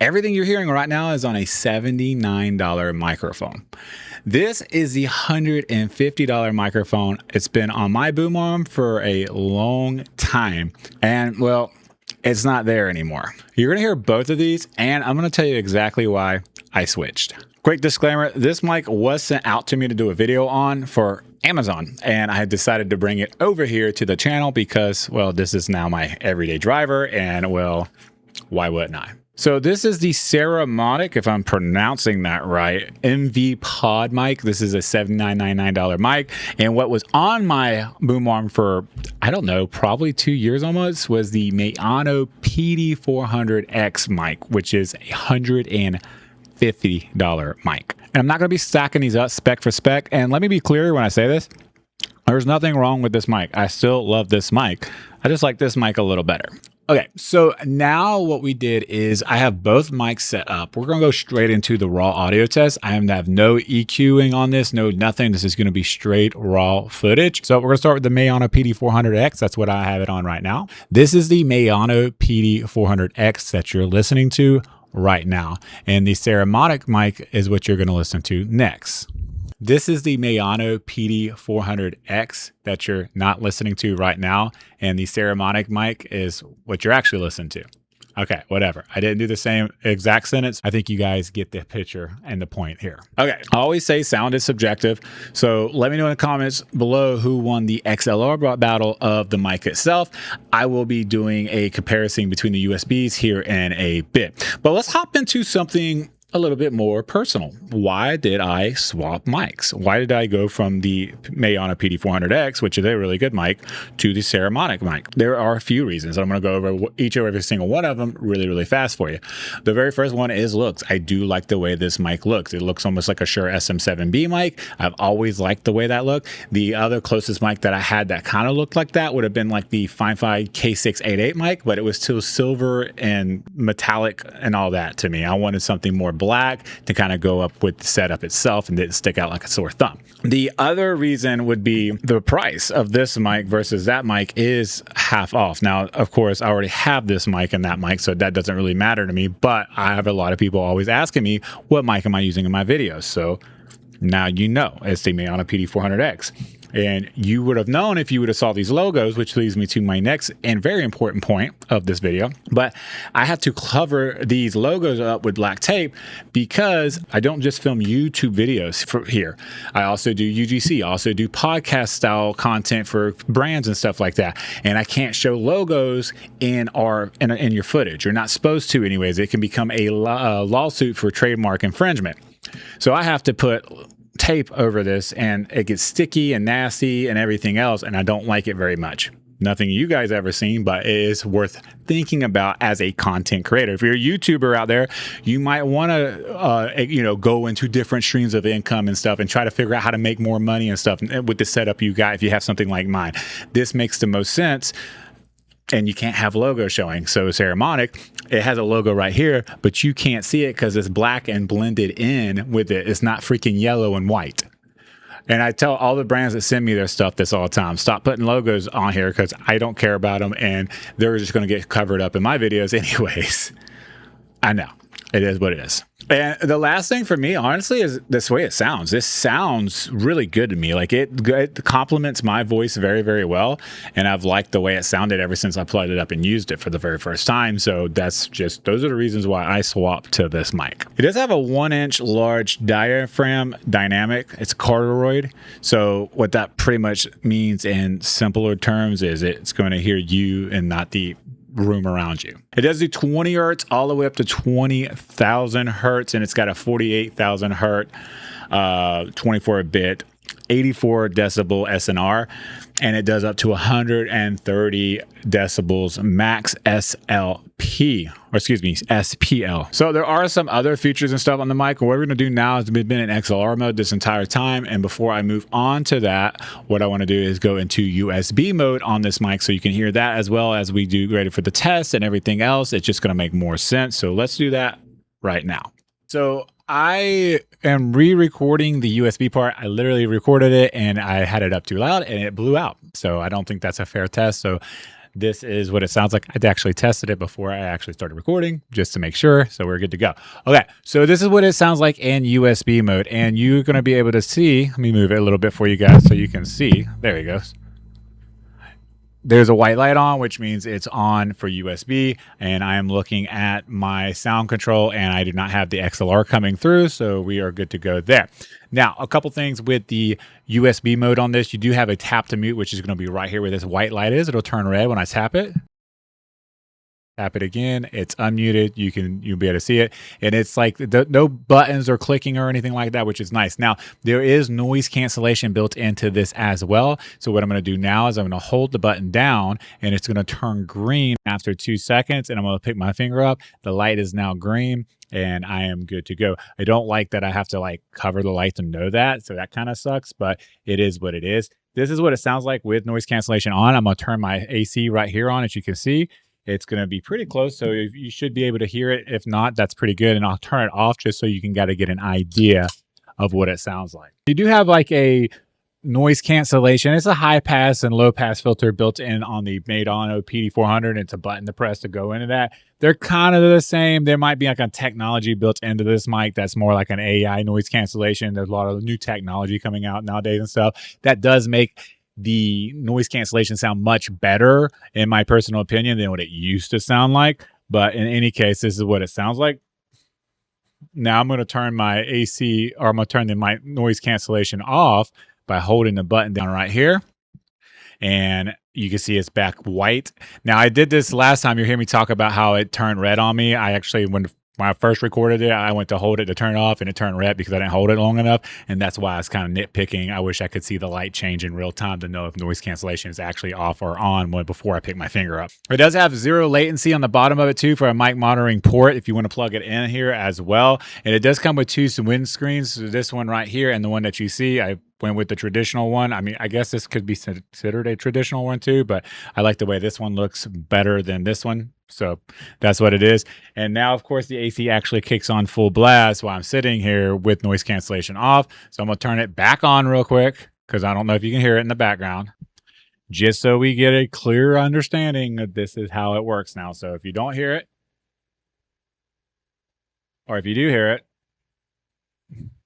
Everything you're hearing right now is on a $79 microphone. This is the $150 microphone. It's been on my boom arm for a long time. And well, it's not there anymore. You're going to hear both of these, and I'm going to tell you exactly why I switched. Quick disclaimer, this mic was sent out to me to do a video on for Amazon, and I had decided to bring it over here to the channel because, well, this is now my everyday driver, and well, why wouldn't I? So this is the Saramonic, if I'm pronouncing that right, MV Pod mic. This is a $79.99 mic. And what was on my boom arm for, I don't know, probably 2 years almost, was the Maono PD400X mic, which is a $150 mic. And I'm not going to be stacking these up spec for spec. And let me be clear when I say this, there's nothing wrong with this mic. I still love this mic. I just like this mic a little better. Okay, so now what we did is I have both mics set up. We're going to go straight into the raw audio test. I have no EQing on this, no nothing. This is going to be straight raw footage. So we're going to start with the Maono PD400X. That's what I have it on right now. This is the Maono PD400X that you're listening to right now. And the Saramonic mic is what you're going to listen to next. This is the Maono PD400X that you're not listening to right now. And the Saramonic mic is what you're actually listening to. Okay, whatever. I didn't do the same exact sentence. I think you guys get the picture and the point here. Okay, I always say sound is subjective. So let me know in the comments below who won the XLR battle of the mic itself. I will be doing a comparison between the USBs here in a bit. But let's hop into something a little bit more personal. Why did I swap mics? Why did I go from the Maono PD400X, which is a really good mic, to the Saramonic mic? There are a few reasons. I'm going to go over every single one of them really fast for you. The very first one is looks. I do like the way this mic looks. It looks almost like a Shure SM7B mic. I've always liked the way that looked. The other closest mic that I had that kind of looked like that would have been like the Fine-Fi K688 mic, but it was still silver and metallic and all that to me. I wanted something more black to kind of go up with the setup itself and didn't stick out like a sore thumb. The other reason would be the price of this mic versus that mic is half off. Now, of course, I already have this mic and that mic, so that doesn't really matter to me, but I have a lot of people always asking me, what mic am I using in my videos? So now you know, it's the Maono PD400X. And you would have known if you would have saw these logos, which leads me to my next and very important point of this video. But I had to cover these logos up with black tape because I don't just film YouTube videos for here. I also do UGC, I also do podcast style content for brands and stuff like that. And I can't show logos in your footage. You're not supposed to anyways. It can become a lawsuit for trademark infringement. So I have to put tape over this and it gets sticky and nasty and everything else, and I don't like it very much. Nothing you guys ever seen, but it is worth thinking about as a content creator. If you're a YouTuber out there, you might want to go into different streams of income and stuff and try to figure out how to make more money and stuff with the setup you got if you have something like mine. This makes the most sense. And you can't have logo showing. So Saramonic, it has a logo right here, but you can't see it because it's black and blended in with it. It's not freaking yellow and white. And I tell all the brands that send me their stuff this all the time, stop putting logos on here because I don't care about them and they're just going to get covered up in my videos anyways. I know. It is what it is. And the last thing for me, honestly, is this way it sounds. This sounds really good to me. Like it complements my voice very well. And I've liked the way it sounded ever since I plugged it up and used it for the very first time. So those are the reasons why I swapped to this mic. It does have a 1-inch large diaphragm dynamic. It's cardioid. So what that pretty much means in simpler terms is it's going to hear you and not the room around you. It does do 20 hertz all the way up to 20,000 hertz, and it's got a 48,000 hertz 24-bit 84 decibel SNR, and it does up to 130 decibels max SLP, or excuse me, SPL. So there are some other features and stuff on the mic. What we're going to do now is we've been in XLR mode this entire time, and before I move on to that, what I want to do is go into USB mode on this mic so you can hear that as well as we do ready for the test and everything else. It's just going to make more sense. So let's do that right now. So I am re-recording the USB part. I literally recorded it and I had it up too loud and it blew out. So I don't think that's a fair test. So this is what it sounds like. I actually tested it before I actually started recording just to make sure. So we're good to go. Okay, so this is what it sounds like in USB mode. And you're going to be able to see, let me move it a little bit for you guys so you can see. There he goes. There's a white light on, which means it's on for USB, and I am looking at my sound control and I do not have the XLR coming through, so we are good to go there. Now, a couple things with the USB mode on this. You do have a tap to mute, which is going to be right here where this white light is. It'll turn red when I tap it. Tap it again, it's unmuted. You'll be able to see it, and it's like no buttons or clicking or anything like that, which is nice. Now there is noise cancellation built into this as well. So what I'm going to do now is I'm going to hold the button down, and it's going to turn green after 2 seconds. And I'm going to pick my finger up. The light is now green, and I am good to go. I don't like that I have to like cover the light to know that, so that kind of sucks. But it is what it is. This is what it sounds like with noise cancellation on. I'm going to turn my AC right here on, as you can see. It's going to be pretty close, so you should be able to hear it. If not, that's pretty good. And I'll turn it off just so you can get an idea of what it sounds like. You do have like a noise cancellation. It's a high pass and low pass filter built in on the Maono PD400. It's a button to press to go into that. They're kind of the same. There might be like a technology built into this mic that's more like an AI noise cancellation. There's a lot of new technology coming out nowadays and stuff that does make the noise cancellation sound much better, in my personal opinion, than what it used to sound like. But in any case, this is what it sounds like. Now I'm going to turn my AC, or I'm going to turn the mic noise cancellation off by holding the button down right here. And you can see it's back white. Now I did this last time. You hear me talk about how it turned red on me. I actually, when I first recorded it, I went to hold it to turn it off, and it turned red because I didn't hold it long enough. And that's why I was kind of nitpicking. I wish I could see the light change in real time to know if noise cancellation is actually off or on before I pick my finger up. It does have 0 latency on the bottom of it too for a mic monitoring port if you want to plug it in here as well. And it does come with 2 windscreens. So this one right here and the one that you see, I went with the traditional one. I mean, I guess this could be considered a traditional one too, but I like the way this one looks better than this one. So that's what it is. And now, of course, the AC actually kicks on full blast while I'm sitting here with noise cancellation off. So I'm going to turn it back on real quick because I don't know if you can hear it in the background, just so we get a clear understanding that this is how it works now. So if you don't hear it, or if you do hear it,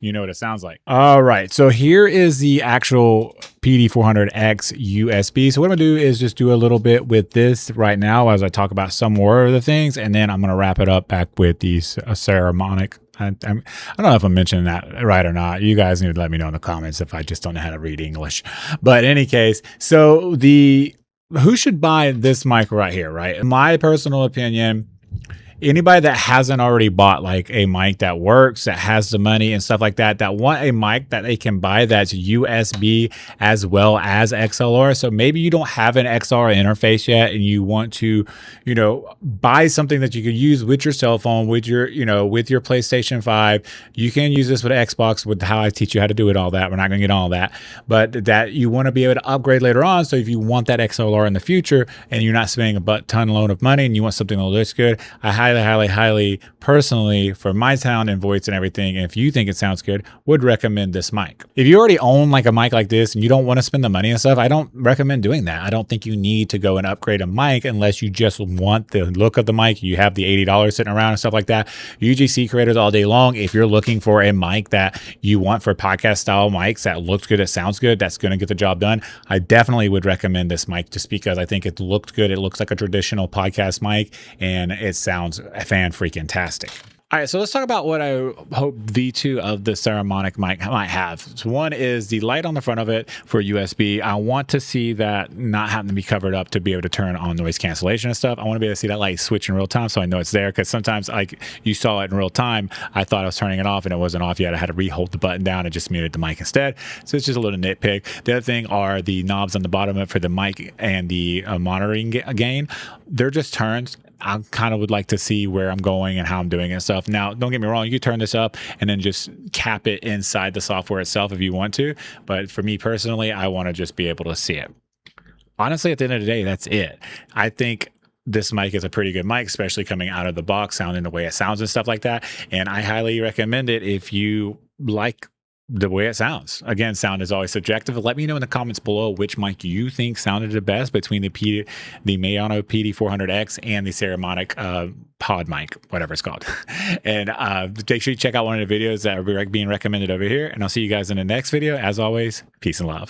you know what it sounds like. All right, so here is the actual PD400X USB. So what I'm gonna do is just do a little bit with this right now as I talk about some more of the things, and then I'm gonna wrap it up back with these Saramonic. I don't know if I'm mentioning that right or not. You guys need to let me know in the comments if I just don't know how to read English. But in any case, so who should buy this mic right here, right? In my personal opinion, anybody that hasn't already bought like a mic that works, that has the money and stuff like that, that want a mic that they can buy that's USB as well as XLR. So maybe you don't have an XLR interface yet and you want to, buy something that you can use with your cell phone, with your, with your PlayStation 5. You can use this with Xbox, with how I teach you how to do it, all that. We're not going to get all that, but that you want to be able to upgrade later on. So if you want that XLR in the future and you're not spending a ton load of money and you want something that looks good, I highly personally, for my sound and voice and everything, and if you think it sounds good, would recommend this mic. If you already own like a mic like this and you don't want to spend the money and stuff, I don't recommend doing that. I don't think you need to go and upgrade a mic unless you just want the look of the mic. You have the $80 sitting around and stuff like that. UGC creators all day long, if you're looking for a mic that you want for podcast style mics that looks good, it sounds good, that's going to get the job done, I definitely would recommend this mic just because I think it looks good. It looks like a traditional podcast mic and it sounds fan-freaking-tastic. All right, so let's talk about what I hope V2 of the Saramonic mic might have. So one is the light on the front of it for USB. I want to see that not having to be covered up to be able to turn on noise cancellation and stuff. I want to be able to see that light switch in real time so I know it's there, because sometimes like you saw it in real time, I thought I was turning it off and it wasn't off yet. I had to re-hold the button down and just muted the mic instead. So it's just a little nitpick. The other thing are the knobs on the bottom of it for the mic and the monitoring gain. They're just turns. I kind of would like to see where I'm going and how I'm doing and stuff. Now, don't get me wrong, you can turn this up and then just cap it inside the software itself if you want to. But for me personally, I want to just be able to see it. Honestly, at the end of the day, that's it. I think this mic is a pretty good mic, especially coming out of the box, sounding the way it sounds and stuff like that. And I highly recommend it if you like the way it sounds. Again, sound is always subjective. Let me know in the comments below which mic you think sounded the best between the Maono PD400X and the Saramonic Pod mic, whatever it's called. And make sure you check out one of the videos that are being recommended over here. And I'll see you guys in the next video. As always, peace and love.